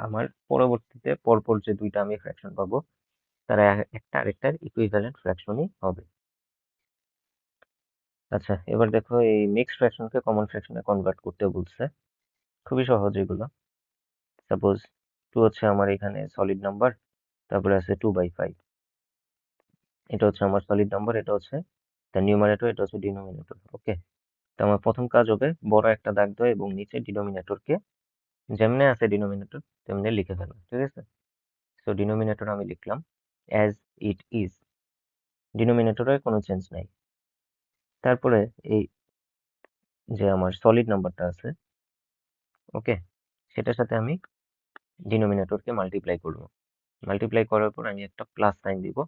আমার পরবর্তীতে পরপর যে দুইটা আমি ফ্র্যাকশন পাবো তারা একটা আরেকটার ইকুইভ্যালেন্ট ফ্র্যাকশনই হবে। আচ্ছা, এবার দেখো এই মিক্সড ফ্র্যাকশনকে কমন ফ্র্যাকশনে কনভার্ট করতে বলছে। খুবই সহজ এগুলো। সাপোজ 2 হচ্ছে আমার এখানে সলিড নাম্বার, তারপরে আছে 2/5। এটা হচ্ছে আমার সলিড নাম্বার, এটা হচ্ছে দ্য নিউমারেটর, এটা হচ্ছে ডিনোমিনেটর। ওকে, তো আমার প্রথম কাজ হবে বড় একটা দাগ দেওয়া এবং নিচে ডিনোমিনেটরকে যেমনে আছে ডিনোমিনেটর তেমনি লিখে ফেলা। ঠিক আছে, সো ডিনোমিনেটর আমি লিখলাম অ্যাজ ইট ইজ, ডিনোমিনেটরে কোনো চেঞ্জ নাই। তারপরে এই যে আমার সলিড নাম্বারটা আছে, ওকে, সেটার সাথে আমি ডিনোমিনেটরকে মাল্টিপ্লাই করব। মাল্টিপ্লাই করার পর আমি একটা প্লাস সাইন দিব।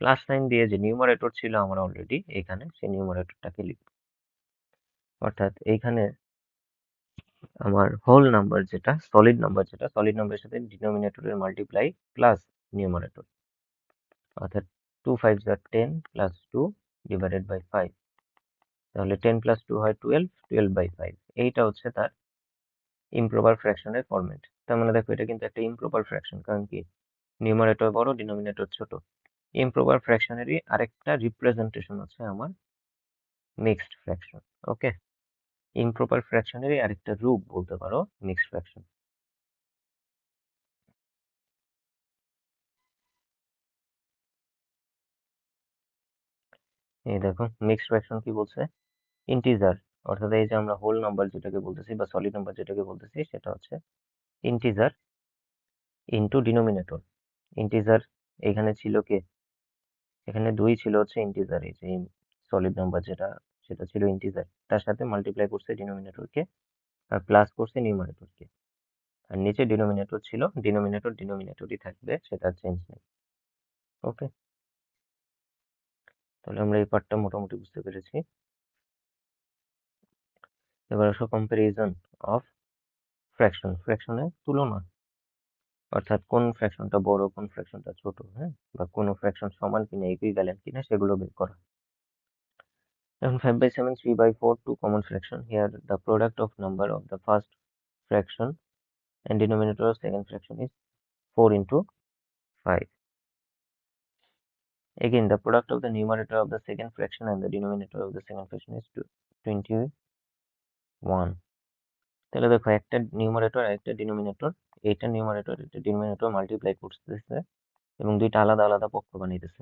প্লাস সাইন দিয়ে যে নিউমারেটর ছিল আমার অলরেডি এখানে, সেই নিউমারেটরটাকে লিখব। অর্থাৎ এইখানে আমার হোল নাম্বার যেটা সলিড নাম্বার, যেটা সলিড নাম্বারের সাথে ডিনোমিনেটরের মাল্টিপ্লাই প্লাস নিউমারেটর, অর্থাৎ 2 5 10 প্লাস 2 ডিভাইডেড বাই 5। তাহলে 10 প্লাস 2 হয় 12, 12/5। এইটা হচ্ছে তার ইমপ্রপার ফ্র্যাকশনের ফরম্যাট। তার মানে দেখো এটা কিন্তু একটা ইমপ্রপার ফ্র্যাকশন, কারণ কি নিউমারেটর বড় ডিনোমিনেটর ছোট। ইমপ্রপার ফ্র্যাকশনেরই আরেকটা রিপ্রেজেন্টেশন হচ্ছে আমার মিক্সড ফ্র্যাকশন। ওকে, ইমপ্রপার ফ্র্যাকশনেরই আরেকটা রূপ বলতে পারো মিক্সড ফ্র্যাকশন। এই দেখো মিক্সড ফ্র্যাকশন কি বলছে, ইন্টিজার, অর্থাৎ এই যে আমরা হোল নাম্বার যেটাকে বলতেছি বা সলিড নাম্বার যেটাকে বলতেছি সেটা হচ্ছে ইন্টিজার ইনটু ডিনোমিনেটর। ইন্টিজার এখানে ছিল কে, এখানে 2 ছিল হচ্ছে ইন্টিজার, এই যে সলিড নাম্বার যেটা সেটা ছিল ইন্টিজার, তার সাথে মাল্টিপ্লাই করছে ডিনোমিনেটরকে আর প্লাস করছে নিউমারেটরকে। আর নিচে ডিনোমিনেটর ছিল, ডিনোমিনেটর ডিনোমিনেটরই থাকবে, সেটা চেঞ্জ নেই। ওকে, তাহলে আমরা এই পার্টটা মোটামুটি বুঝতে পেরেছি। এবার আসো কম্পারিজন অফ ফ্র্যাকশন, ফ্র্যাকশনের তুলনা, অর্থাৎ কোন ফ্র্যাকশনটা বড় কোন ফ্র্যাকশনটা ছোট, হ্যাঁ, বা কোন ফ্র্যাকশন সমান কিনা ইকুইভ্যালেন্ট কিনা সেগুলো বের করা। এখন 5/7 3/4 two common fraction. Here the product of number of the first fraction and denominator of second fraction is 4 into 5. Again, the product of the numerator of the second fraction and the denominator of the second fraction is 21. তাহলে দেখো একটা numerator আর একটা denominator, এইটা numerator এটা denominator multiply করতেছে এবং দুইটা আলাদা আলাদা পক্ষ বানাইতেছে।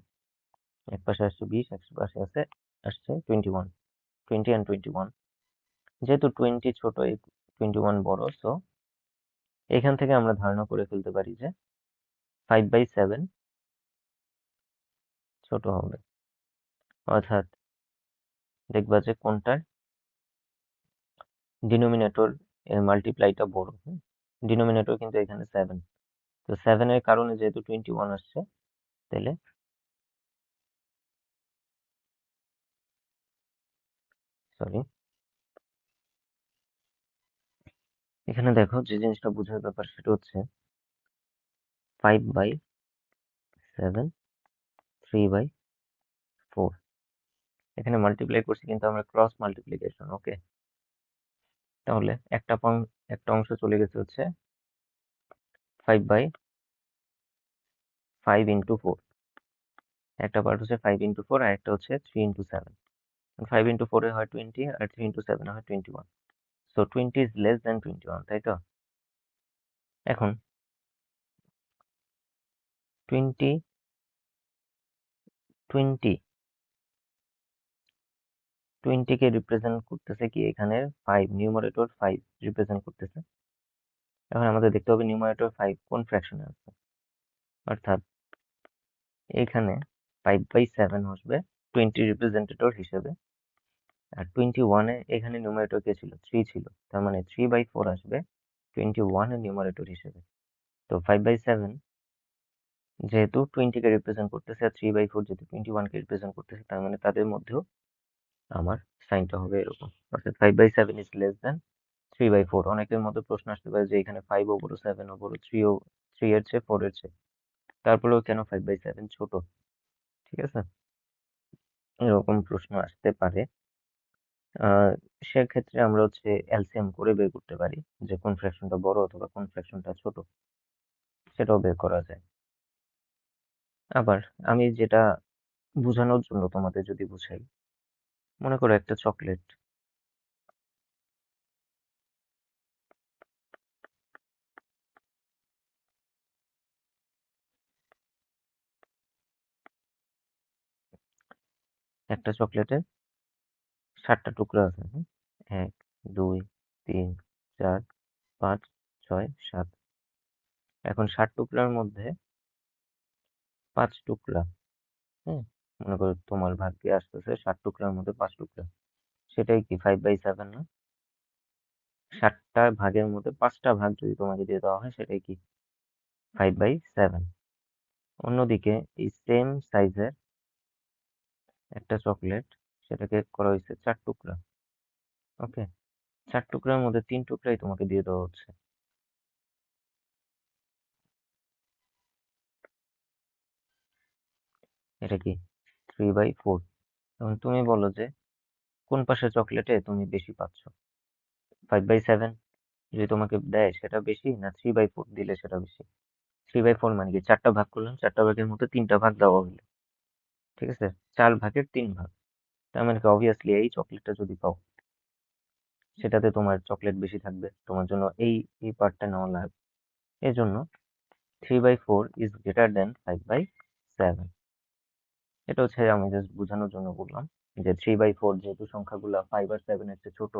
এক পাশে আসছে 20, এক পাশে আসছে 21, 20 and 21। যেহেতু 20 ছোট, এই 21 বড়, সো এখান থেকে আমরা ধারণা করে ফেলতে পারি যে 5/7 ছোট হবে। অর্থাৎ দেখবা যে কোনটার ডিনোমিনেটর এর মাল্টিপ্লাইটা বড়। ডিনোমিনেটর কিন্তু এখানে 7, তো 7 এর কারণে যেহেতু 21 আসছে, তাহলে সরি, এখানে দেখো যে জিনিসটা বোঝার ব্যাপার সেটা হচ্ছে 5/7 3/4, এখানে মাল্টিপ্লাই করছি কিন্তু আমরা ক্রস মাল্টিপ্লিকেশন। ওকে, তাহলে একটা অংশ চলে গেছে হচ্ছে 5/5 ইন্টু 4, একটা পার্ট হচ্ছে 5 ইন্টু 4 আর একটা হচ্ছে 3 ইন্টু 7। 5 ইন্টু 4 এ হয় 20 আর 3 ইন্টু 7 এ হয় 21, সো 20 ইজ লেস দেন 21, তাই তো? এখন 20 20 20 কে রিপ্রেজেন্ট করতেছে কি এখানে 5, নিউমারেটর 5 রিপ্রেজেন্ট করতেছে। এখন আমাদের দেখতে হবে নিউমারেটর 5 কোন ফ্র্যাকশনে আছে, অর্থাৎ এখানে 5/7 আসবে 20 রিপ্রেজেন্টেটর হিসেবে, আর 21 এ এখানে নিউমারেটর কে ছিল 3 ছিল, তার মানে 3/4 আসবে 21 এর নিউমারেটর হিসেবে। তো 5/7 যেহেতু 20 কে রিপ্রেজেন্ট করতেছে আর 3/4 যেহেতু 21 কে রিপ্রেজেন্ট করতেছে, তার মানে তাদের মধ্যেও আমার সাইনটা হবে এরকম, অর্থাৎ 5/7 ইজ লেস দেন 3/4। অনেকের মধ্যে প্রশ্ন আসতে পারে যে এখানে 5 ও বড় 7 ও বড়, 3 এর চেয়ে 4 এর চেয়ে, তারপরেও কেন 5/7 ছোট? ঠিক আছে, এরকম প্রশ্ন আসতে পারে। সেক্ষেত্রে আমরা হচ্ছে এলসিএম করে বের করতে পারি যে কোন ফ্র্যাকশনটা বড় অথবা কোন ফ্র্যাকশনটা ছোট। সেটাও বের করা যায়। আবার আমি যেটা বোঝানোর জন্য তোমাদের যদি বুঝাই, মনে করো একটা চকলেট, একটা চকলেটে 7টা টুকরা আছে, হুম? 1, 2, 3, 4, 5, 6, 7। এখন 7 টুকরার মধ্যে 5 টুকরা, হুম? মনে করো তোমার ভাগ্যে আসতেছে 7 টুকরার মধ্যে 5 টুকরা। সেটাই কি 5/7 না? 7টা ভাগের মধ্যে 5টা ভাগ যদি তোমাকে দিয়ে দেওয়া হয়, সেটাই কি 5/7। অন্যদিকে এই সেম সাইজের একটা চকলেট, সেটাকে করা হয়েছে 4 টুকরা। ওকে, 4 টুকরার মধ্যে 3 টুকরাই তোমাকে দিয়ে দেওয়া হচ্ছে। এটা কি 3/4। এখন তুমি বলো যে কোন পাশের চকলেটে তুমি বেশি পাচ্ছ, 5/7 যদি তোমাকে দেয় সেটা বেশি, না 3/4 দিলে সেটা বেশি? 3/4 মানে কি 4টা ভাগ করলাম, 4টা ভাগের মধ্যে 3টা ভাগ দেওয়া হলো, ঠিক আছে? 4 ভাগের 3 ভাগ। তার মানে কি অবভিয়াসলি এই চকলেটটা যদি পাও, সেটাতে তোমার চকলেট বেশি থাকবে, তোমার জন্য এই পার্টটা নেওয়া লাগবে। এই জন্য 3/4 ইজ গ্রেটার দেন 5/7। এটা হচ্ছে আমি জাস্ট বোঝানোর জন্য বললাম যে 3/4 যেহেতু সংখ্যাগুলো 5 আর 7 এর চেয়ে ছোট,